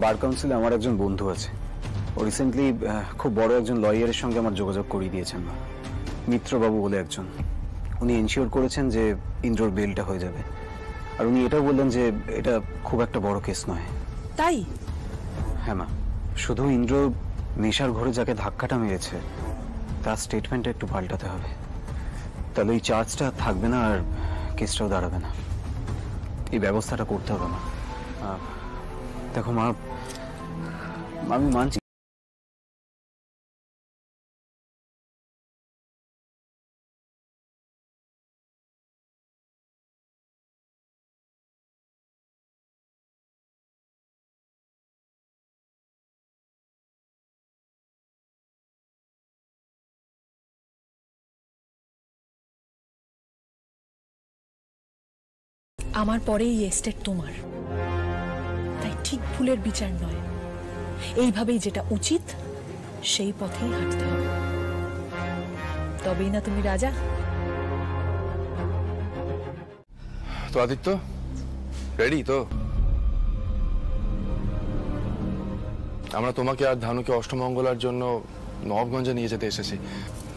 বার কাউন্সিলে আমার একজন বন্ধু আছে, ও রিসেন্টলি খুব বড় একজন লয়ারের সঙ্গে আমার যোগাযোগ করিয়ে দিয়েছেন, মিত্রবাবু বলে একজন। উনি এনশিওর করেছেন যে ইন্দ্রর বেলটা হয়ে যাবে, আর উনি এটাও বললেন যে এটা খুব একটা বড় কেস নয়। তাই? হ্যাঁ মা, শুধু ইন্দ্র নেশার ঘরে যাকে ধাক্কাটা মেরেছে তার স্টেটমেন্টটা একটু পাল্টাতে হবে, তাহলে এই চার্জটা থাকবে না আর কেসটাও দাঁড়াবে না। এই ব্যবস্থাটা করতে হবে মা। দেখো মা, আমি মানছি আমার পরে এই এস্টেট তোমার, তাই ঠিক ভুলের বিচার নয়, এইভাবেই যেটা উচিত সেই পথেই হাঁটতে হবে, তবেই না তুমি রাজা। তো আদিত্য রেডি তো? আমরা তোমাকে আর ধানুকে অষ্টমঙ্গলার জন্য নবাবগঞ্জে নিয়ে যেতে এসেছি।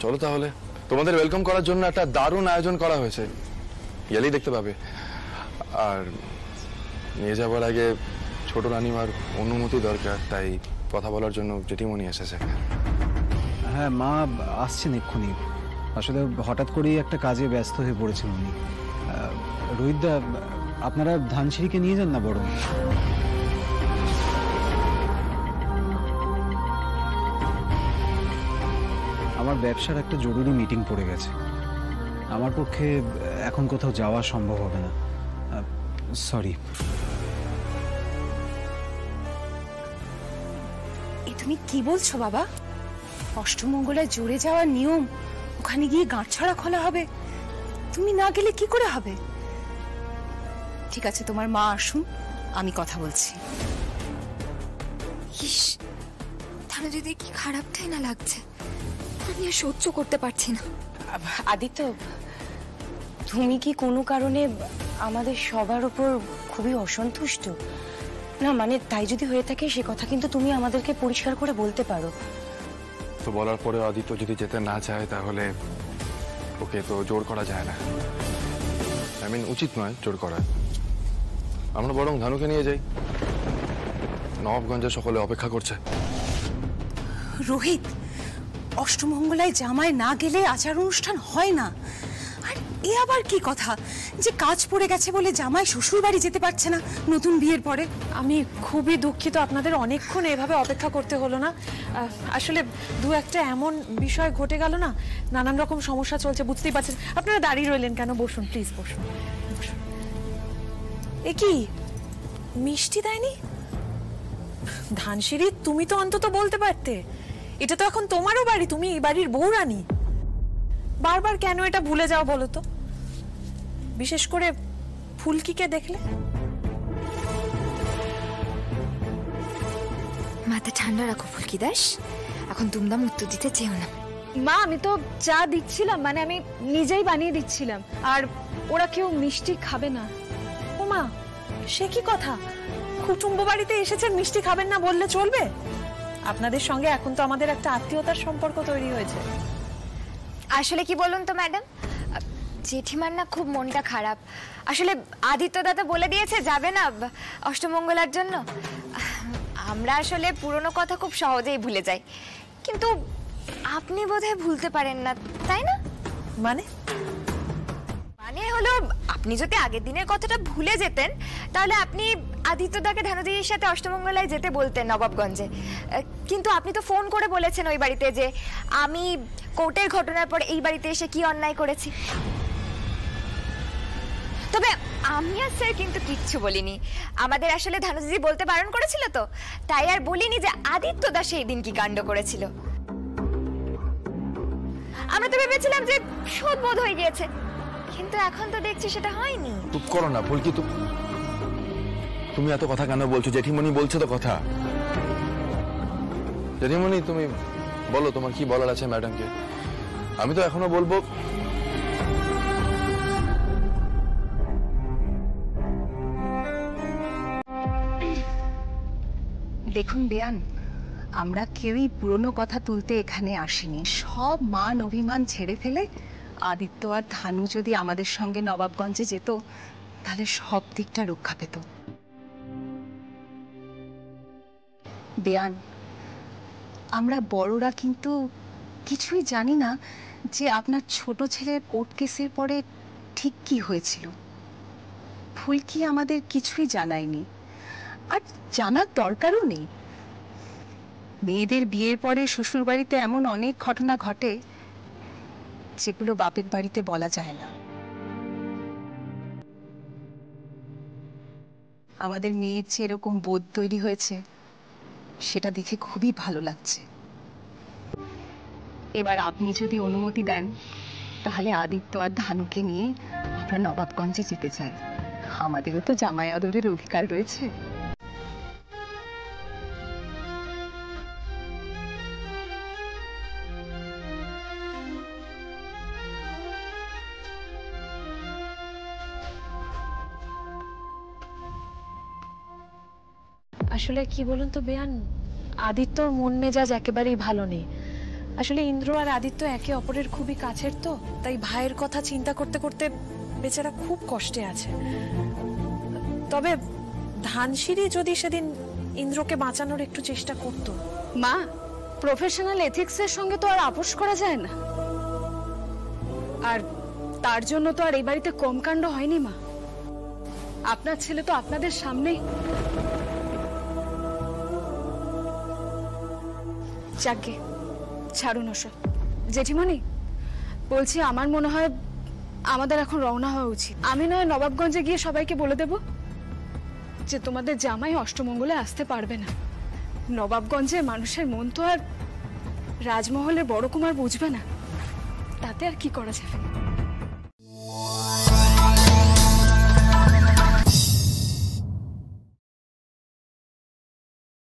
চলো তাহলে, তোমাদের ওয়েলকাম করার জন্য একটা দারুণ আয়োজন করা হয়েছে, গেলেই দেখতে পাবে। আর নিয়ে যাওয়ার আগে ছোট রানীমার অনুমতি দরকার, তাই কথা বলার জন্য জেঠিমণি এসেছে। হ্যাঁ মা আসছেন এক্ষুনি, আসলে হঠাৎ করেই একটা কাজে ব্যস্ত হয়ে পড়েছেন উনি। রোহিতদা, আপনারা ধানসিঁড়িকে নিয়ে যান না বরং। আমার ব্যবসার একটা জরুরি মিটিং পড়ে গেছে, আমার পক্ষে এখন কোথাও যাওয়া সম্ভব হবে না, সরি। তুমি কি বলছো বাবা? অষ্টমঙ্গলায় জুড়ে যাওয়ার নিয়ম, ওখানে গিয়ে গাঁটছড়া খোলা হবে, তুমি না গেলে কি করে হবে? ঠিক আছে, তোমার মা আসুন, আমি কথা বলছি। ইস, ধানু দিদি কি খারাপটাই না লাগছে, আমি আর সহ্য করতে পারছি না। আদিত্য, তুমি কি কোনো কারণে আমাদের সবার উপর খুবই অসন্তুষ্ট? না মানে তাই যদি হয়ে থাকে সে কথা কিন্তু তুমি আমাদেরকে পরিষ্কার করে বলতে পারো। তো বলার পরে আদিত্য যদি যেতে না চায় তাহলে ওকে তো জোর করা যায় না, উচিত নয় জোর করা। আমরা বরং ধানুকে নিয়ে যাই, নবাবগঞ্জে সকলে অপেক্ষা করছে। রোহিত, অষ্টমঙ্গলায় জামাই না গেলে আচার অনুষ্ঠান হয় না। আর এ আবার কি কথা যে কাজ পড়ে গেছে বলে জামাই শ্বশুর বাড়ি যেতে পারছে না নতুন বিয়ের পরে? আমি খুবই দুঃখিত, আপনাদের অনেকক্ষণ এভাবে অপেক্ষা করতে হলো না। আসলে দু একটা এমন বিষয় ঘটে গেল না, নানান রকম সমস্যা চলছে, বুঝতেই পারছেন। আপনারা দাঁড়িয়ে রইলেন কেন? বসুন প্লিজ, বসুন। এ কি মিষ্টি দেয়নি? ধানসিঁড়ি, তুমি তো অন্তত বলতে পারতে, এটা তো এখন তোমারও বাড়ি, তুমি এই বাড়ির বউরানী। বারবার কেন এটা ভুলে যাও বলো তো? বিশেষ করে ফুলকিকে দেখলে। মাথা ঠান্ডা রাখো ফুলকি দাস, এখন দুমদাম উত্তর দিতে চেও না। মা, আমি তো চা দিচ্ছিলাম, মানে আমি নিজেই বানিয়ে দিচ্ছিলাম, আর ওরা কেউ মিষ্টি খাবে না। ও মা, সে কি কথা? কুটুম্ব বাড়িতে এসেছেন, মিষ্টি খাবেন না বললে চলবে? আপনাদের সঙ্গে এখন তো আমাদের একটা আত্মীয়তার সম্পর্ক তৈরি হয়েছে। আসলে কি বলুন তো ম্যাডাম, জেঠিমার না খুব মনটা খারাপ। আসলে আদিত্য দাদা বলে দিয়েছে যাবে না অষ্টমঙ্গলার জন্য। আমরা আসলে পুরনো কথা খুব সহজেই ভুলে যাই, কিন্তু আপনি বোধহয় ভুলতে পারেন না, তাই না? মানে মানে হলো, আপনি যদি আগের দিনের কথাটা ভুলে যেতেন তাহলে আপনি আদিত্য দাকে ধানুদিদির সাথে অষ্টমঙ্গলায় যেতে বলতেন নবাবগঞ্জে। কিন্তু আপনি তো ফোন করে বলেছেন ওই বাড়িতে যে আমি কোর্টের ঘটনার পর এই বাড়িতে এসে কি অন্যায় করেছি। তবে আমি আর স্যার কিন্তু কিচ্ছু বলিনি, আমাদের আসলে ধানুদিদি বলতে বারণ করেছিল, তো তাই আর বলিনি যে আদিত্য দা সেই দিন কি কাণ্ড করেছিল। আমরা তো ভেবেছিলাম যে শোধ বোধ হয়ে গিয়েছে, কিন্তু এখন তো দেখছি সেটা হয়নি। চুপ করো না ফুলকি, তুমি এত কথা কেন বলছো? জেঠিমণি বলছে তো কথা। জেঠিমণি তুমি বলো তোমার কি বলার আছে ম্যাডামকে। আমি তো এখনো বলবো দেখুন বেয়ান, আমরা কেউই পুরনো কথা তুলতে এখানে আসিনি। সব মান অভিমান ছেড়ে ফেলে আদিত্য আর ধানু যদি আমাদের সঙ্গে নবাবগঞ্জে যেত তাহলে সব দিকটা রক্ষা পেত। বেয়ান, আমরা বড়রা কিন্তু কিছুই জানি না যে আপনার ছোট ছেলের কোর্ট কেসের পরে ঠিক কি হয়েছিল। ফুলকি আমাদের কিছুই জানায়নি, আর জানার দরকারও নেই। মেয়েদের বিয়ের পরে শ্বশুর বাড়িতে এমন অনেক ঘটনা ঘটে যেগুলো বাপের বাড়িতে বলা যায় না। আমাদের মেয়ের যে এরকম বোধ তৈরি হয়েছে সেটা দেখে খুবই ভালো লাগছে। এবার আপনি যদি অনুমতি দেন তাহলে আদিত্য আর ধানুকে নিয়ে আমরা নবাবগঞ্জে যেতে চাই। আমাদেরও তো জামাই আদরের অধিকার রয়েছে। আসলে কি বলুন তো বেয়ান, আদিত্যর মন মেজাজ একেবারেই ভালো নেই। আসলে ইন্দ্র আর আদিত্য একে অপরের খুবই কাছের, তো তাই ভাইয়ের কথা চিন্তা করতে করতে বেচারা খুব কষ্টে আছে। তবে ধানসিঁড়ি যদি সেদিন ইন্দ্রকে বাঁচানোর একটু চেষ্টা করত। মা, প্রফেশনাল এথিক্সের সঙ্গে তো আর আপোষ করা যায় না, আর তার জন্য তো আর এই বাড়িতে কম কাণ্ড হয়নি। মা, আপনার ছেলে তো আপনাদের সামনেই। যাকে ছাড়ুন ওসব। জেঠিমণি, বলছি আমার মনে হয় আমাদের এখন রওনা হওয়া উচিত। আমি নয় নবাবগঞ্জে গিয়ে সবাইকে বলে দেব যে তোমাদের জামাই অষ্টমঙ্গলে আসতে পারবে না। নবাবগঞ্জের মানুষের মন তো আর রাজমহলের বড় কুমার বুঝবে না, তাতে আর কি করা যাবে।